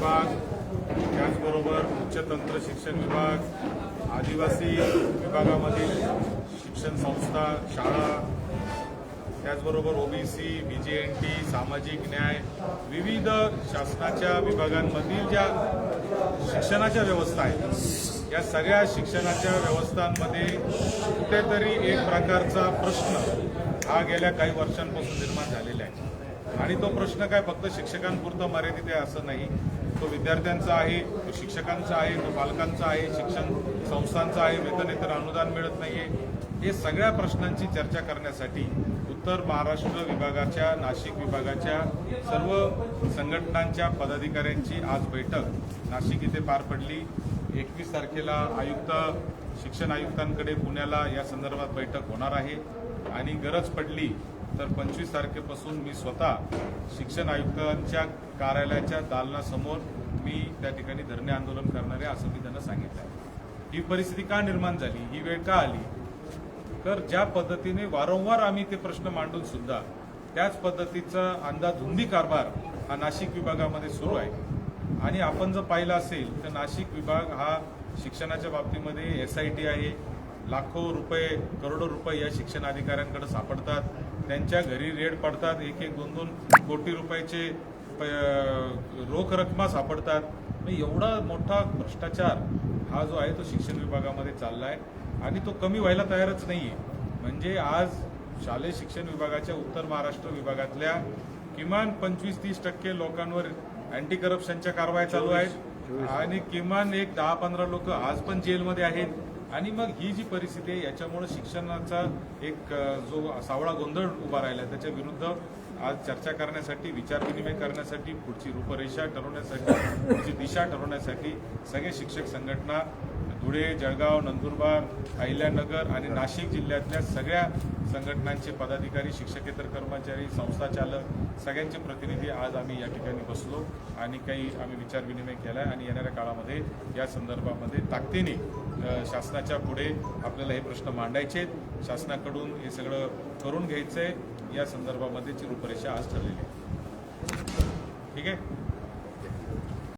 विभाग, त्याचबरोबर उच्च तंत्र शिक्षण विभाग, आदिवासी विभागामधील शिक्षण संस्था, शाळा, त्याचबरोबर ओबीसी, BJNT, सामाजिक न्याय, विविध शासनाच्या विभागांमधील ज्या शिक्षणाच्या व्यवस्था आहेत, या सगळ्या शिक्षणाच्या व्यवस्थांमध्ये कुठेतरी एक प्रकारचा प्रश्न हा गेल्या काही वर्षांपासून निर्माण झालेला आहे. आणि तो प्रश्न काय फक्त शिक्षकांपुरता मर्यादित आहे असं नाही. तो विद्यार्थ्यांचा आहे, तो शिक्षकांचा आहे, तो पालकांचा आहे, शिक्षण संस्थांचा आहे, वेतनेतर अनुदान मिळत नाहीये. हे सगळ्या प्रश्नांची चर्चा करण्यासाठी उत्तर महाराष्ट्र विभागाच्या, नाशिक विभागाच्या सर्व संघटनांच्या पदाधिकाऱ्यांची आज बैठक नाशिक इथे पार पडली. 21 तारखेला शिक्षण आयुक्तांकडे पुण्याला या संदर्भात बैठक होणार आहे आणि गरज पडली तर 25 तारखेपासून मी स्वतः शिक्षण आयुक्तांच्या कार्यालयाच्या दालनासमोर मी त्या ठिकाणी धरणे आंदोलन करणार आहे असं मी त्यांना सांगितलं आहे. ही परिस्थिती का निर्माण झाली, ही वेळ का आली, तर ज्या पद्धतीने वारंवार आम्ही ते प्रश्न मांडून सुद्धा त्याच पद्धतीचा अंधाधुंदी कारभार हा नाशिक विभागामध्ये सुरू आहे. आणि आपण जर पाहिलं असेल तर नाशिक विभाग हा शिक्षणाच्या बाबतीमध्ये SIT आहे. लाखो रुपये, करोडो रुपये या शिक्षण अधिकाऱ्यांकडे सापडतात. त्यांच्या घरी रेड पडतात. 1-1, 2-2 कोटी रुपयाचे रोख रक्कमा सापडतात. एवढा मोठा भ्रष्टाचार हा जो आहे तो शिक्षण विभागामध्ये चालला आहे आणि तो कमी व्हायला तयारच नाहीये. म्हणजे आज शालेय शिक्षण विभागाच्या उत्तर महाराष्ट्र विभागातल्या किमान 25-30% लोकांवर अँटी करप्शनच्या कारवाया चालू आहेत आणि किमान एक 10-15 लोक आज पण जेलमध्ये आहेत. आणि मग ही जी परिस्थिती आहे याच्यामुळे शिक्षणाचा एक जो सावळा गोंधळ उभा राहिला त्याच्या विरुद्ध आज चर्चा करण्यासाठी, विचारविनिमय करण्यासाठी, पुढची रूपरेषा ठरवण्यासाठी, पुढची दिशा ठरवण्यासाठी सगळे शिक्षक संघटना धुळे, जळगाव, नंदुरबार, अहिल्यानगर आणि नाशिक जिल्ह्यातल्या सगळ्या संघटनांचे पदाधिकारी, शिक्षकेतर कर्मचारी, संस्था चालक सगळ्यांचे प्रतिनिधी आज आम्ही या ठिकाणी बसलो आणि काही आम्ही विचारविनिमय केला आहे. आणि येणाऱ्या काळामध्ये या संदर्भामध्ये ताकदीने शासनाच्या पुढे आपल्याला हे प्रश्न मांडायचे आहेत. शासनाकडून हे सगळं करून घ्यायचं आहे. या संदर्भामध्येची रूपरेषा आज ठरलेली आहे. ठीक आहे.